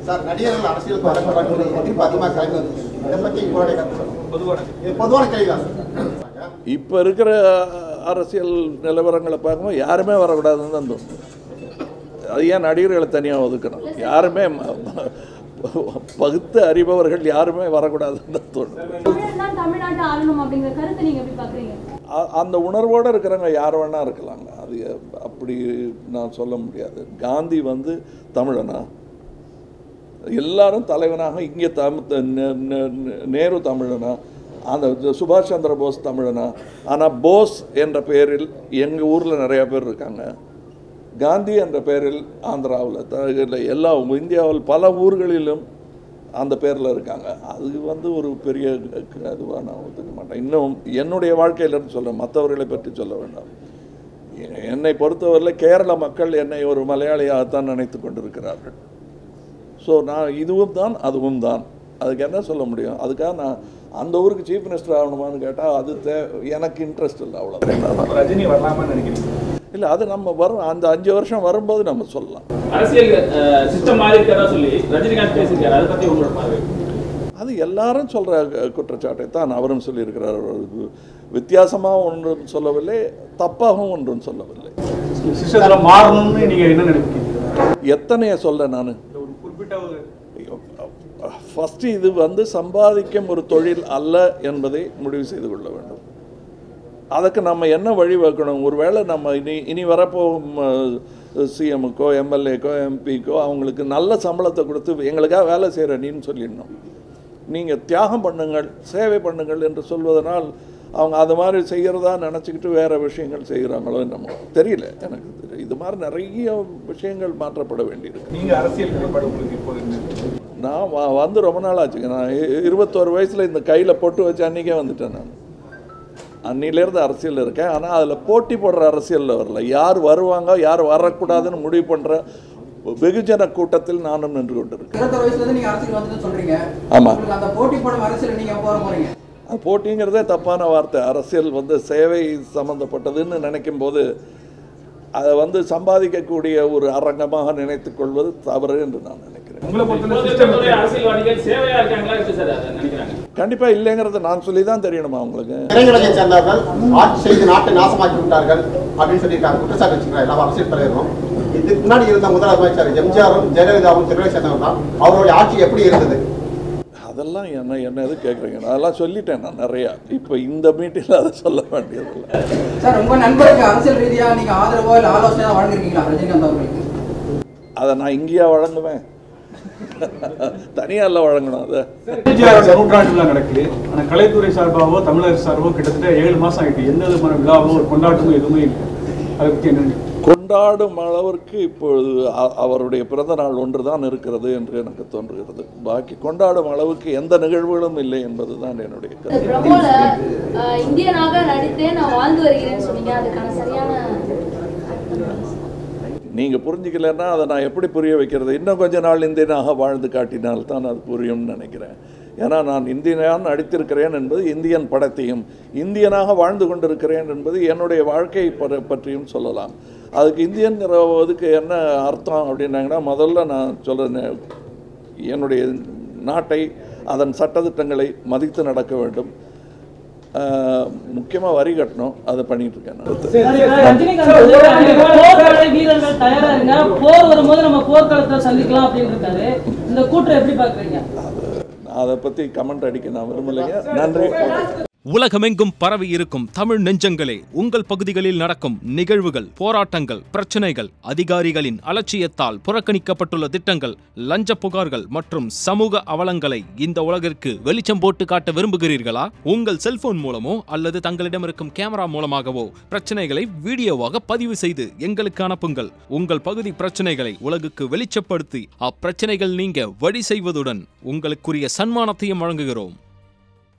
Sir, நடிகர்கள் அரசியலுக்கு வரக்கூடாது எதிர்ப்பு அதிகமாக கிளம்பி வந்து இதை பற்றி உங்களுடைய பொதுவான கேள்வி தான் சார். இப்போ இருக்கிற அரசியல் நிலவரங்களை பார்க்கும்போது யாருமே வரக்கூடாதுன்னு தான் தோணும். அது ஏன் நடிகர்களை தனியாக ஒதுக்கணும்? யாருமே பகுத்து அறிபவர்கள் யாருமே வரக்கூடாதுன்னு தான் தோணும். அந்த உணர்வோடு இருக்கிறவங்க யார் வேணா இருக்கலாங்க. அது அப்படி நான் சொல்ல முடியாது. காந்தி வந்து தமிழனா, எல்லாரும் தலைவனாக இங்கே நேரு தமிழனா, அந்த சுபாஷ் சந்திர போஸ் தமிழனா. ஆனால் போஸ் என்ற பெயரில் எங்கள் ஊரில் நிறையா பேர் இருக்காங்க. காந்தி என்ற பெயரில் ஆந்திராவில் எல்லா இந்தியாவில் பல ஊர்களிலும் அந்த பேரில் இருக்காங்க. அது வந்து ஒரு பெரிய அதுவாக நான் ஒத்துக்க மாட்டேன். இன்னும் என்னுடைய வாழ்க்கையிலன்னு சொல்கிறேன், மற்றவர்களை பற்றி சொல்ல வேண்டாம். என்னை பொறுத்தவரையில் கேரள மக்கள் என்னை ஒரு மலையாளியாகத்தான் நினைத்து கொண்டிருக்கிறார்கள். ஸோ நான் இதுவும் தான் அதுவும் தான். அதுக்கு என்ன சொல்ல முடியும்? அதுக்காக நான் அந்த ஊருக்கு சீஃப் மினிஸ்டர் ஆகணுமான்னு கேட்டால் அது எனக்கு இன்ட்ரெஸ்ட் இல்லை. அவ்வளோ ரஜினி வரலாமான்னு நினைக்கிறேன். இல்லை, அது நம்ம வரும் அந்த 5 வருஷம் வரும்போது நம்ம சொல்லலாம். அரசியல் சிஸ்டம் மாறி இருக்கிறதா சொல்லி ரஜினிகாந்த் பேசியிருக்காரு. அதை பற்றி உங்களோட பார்வை? அது எல்லாரும் சொல்கிற குற்றச்சாட்டை தான் அவரும் சொல்லியிருக்கிறார். வித்தியாசமாக ஒன்றும் சொல்லவில்லை, தப்பாகவும் ஒன்றும் சொல்லவில்லை. சிஸ்டத்தில் மாறணும்னு நீங்கள் என்ன நினைக்கிறீங்க? எத்தனையை சொல்ல நான் குறிப்பிட்ட ஃபஸ்ட்டு இது வந்து சம்பாதிக்கும் ஒரு தொழில் அல்ல என்பதை முடிவு செய்து கொள்ள வேண்டும். அதுக்கு நம்ம என்ன வழி வைக்கணும்? ஒருவேளை நம்ம இனி வரப்போகும் சிஎம்முக்கோ எம்எல்ஏக்கோ எம்பிக்கோ அவங்களுக்கு நல்ல சம்பளத்தை கொடுத்து எங்களுக்காக வேலை செய்கிற நீன்னு சொல்லிடணும். நீங்கள் தியாகம் பண்ணுங்கள், சேவை பண்ணுங்கள் என்று சொல்வதனால் அவங்க அது மாதிரி செய்கிறதா நினச்சிக்கிட்டு வேறு விஷயங்கள் செய்கிறாங்களோ என்னமோ தெரியல எனக்கு. இது மாதிரி நிறைய விஷயங்கள் மாற்றப்பட வேண்டியிருக்கு. நீங்கள் அரசியல் நிலைப்பாடு உங்களுக்கு இப்போது? நான் வந்து ரொம்ப நாள் ஆச்சுங்க. நான் 21 வயசில் இந்த கையில் பொட்டு வச்சு அன்றைக்கே வந்துட்டேன். நான் அன்னிலேருந்து அரசியல் இருக்கேன். ஆனால் அதில் போட்டி போடுற அரசியலில் வரல. யார் வருவாங்க யார் வரக்கூடாதுன்னு முடிவு பண்ணுற வெகுஜன கூட்டத்தில் நானும் நின்று கொண்டிருக்கேன். ஆமாம், அது போட்டிங்கிறதே தப்பான வார்த்தை. அரசியல் வந்து சேவை சம்மந்தப்பட்டதுன்னு நினைக்கும் போது அதை வந்து சம்பாதிக்கக்கூடிய ஒரு அரங்கமாக நினைத்துக் கொள்வது தவறு என்று நான் நினைக்கிறேன். கண்டிப்பா இல்லைங்கிறத நான் சொல்லி தான் தெரியணுமா உங்களுக்கு? இளைஞர்களை சேர்ந்தவர்கள் ஆட்சி செய்து நாட்டை நாசமாக்கி விட்டார்கள் அப்படின்னு சொல்லியிருக்காங்க, குற்றச்சாட்டு வச்சுக்கிறாங்க எல்லா அரசியல் தலைவரும். இதுக்கு முன்னாடி இருந்த முதலமைச்சர் எம்ஜிஆரும் ஜெயலலிதாவும் திருவிழை சேர்ந்தவங்க தான். அவருடைய ஆட்சி எப்படி இருந்தது? அதெல்லாம் என்ன எது கேட்குறீங்க? நான் அதெல்லாம் சொல்லிட்டேன் நான் நிறையா. இப்போ இந்த மீட்டிங்கில் அதை சொல்ல வேண்டியதில்லை. சார், உங்கள் நண்பருக்கு அரசியல் ரீதியாக நீங்கள் ஆதரவோ இல்லை ஆலோசனை வழங்கிருக்கீங்களா ரஜினிகாந்த் அவர்களுக்கு? அதை நான் இங்கேயா வழங்குவேன்? தனியால வழங்கணும். அதை நூற்றாண்டு விழா நடக்குது. ஆனால் கலைத்துறை சார்பாகவோ தமிழக சார்போ கிட்டத்தட்ட 7 மாதம் ஆகிட்டு எந்த விதமான விழாவோ ஒரு கொண்டாட்டமும் எதுவுமே இல்லை. அதை பற்றி என்ன? கொண்டாடும் அளவிற்கு இப்பொழுது அவருடைய பிறந்த நாள் ஒன்று தான் இருக்கிறது என்று எனக்கு தோன்றுகிறது. பாக்கி கொண்டாடும் அளவுக்கு எந்த நிகழ்வுகளும் இல்லை என்பதுதான் என்னுடைய கருத்து. இந்தியனாக நடித்தே நான் வாழ்ந்து வருகிறேன்னு சொன்னீங்க, அதுக்கான சரியான நீங்கள் புரிஞ்சிக்கலன்னா அதை நான் எப்படி புரிய வைக்கிறது? இன்னும் கொஞ்ச நாள் இந்தியனாக வாழ்ந்து காட்டினால் தான் அது புரியும்னு நினைக்கிறேன். ஏன்னா நான் இந்தியனாக நடித்திருக்கிறேன் என்பது இந்தியன் படத்தையும், இந்தியனாக வாழ்ந்து கொண்டிருக்கிறேன் என்பது என்னுடைய வாழ்க்கை பற்றியும் சொல்லலாம். அதுக்கு இந்தியன்கிற அதுக்கு என்ன அர்த்தம் அப்படின்னாங்கன்னா, முதல்ல நான் சொல்கிறேன், என்னுடைய நாட்டை அதன் சட்டத்திட்டங்களை மதித்து நடக்க வேண்டும். முக்கியமா வரி கட்டணும். அதை பண்ணிட்டு இருக்கேன். வீரர்கள் தயாரா இருங்க, போர் வரும்போது நம்ம போர்க்களத்தை சந்திக்கலாம் அப்படின்னு இருக்காரு. இந்த கூற்றை எப்படி பாக்குறீங்க? அதை பத்தி கமெண்ட் அடிக்க நான் விரும்பலைங்க. நன்றி. உலகமெங்கும் பரவி இருக்கும் தமிழ் நெஞ்சங்களே, உங்கள் பகுதிகளில் நடக்கும் நிகழ்வுகள், போராட்டங்கள், பிரச்சனைகள், அதிகாரிகளின் அலட்சியத்தால் புறக்கணிக்கப்பட்டுள்ள திட்டங்கள், லஞ்ச புகார்கள் மற்றும் சமூக அவலங்களை இந்த உலகிற்கு வெளிச்சம் போட்டு காட்ட விரும்புகிறீர்களா? உங்கள் செல்போன் மூலமோ அல்லது தங்களிடம் இருக்கும் கேமரா மூலமாகவோ பிரச்சனைகளை வீடியோவாக பதிவு செய்து எங்களுக்கு அனுப்புங்கள். உங்கள் பகுதி பிரச்சனைகளை உலகுக்கு வெளிச்சப்படுத்தி அப்பிரச்சனைகள் நீங்க வழி செய்வதுடன் உங்களுக்குரிய சன்மானத்தையும் வழங்குகிறோம்.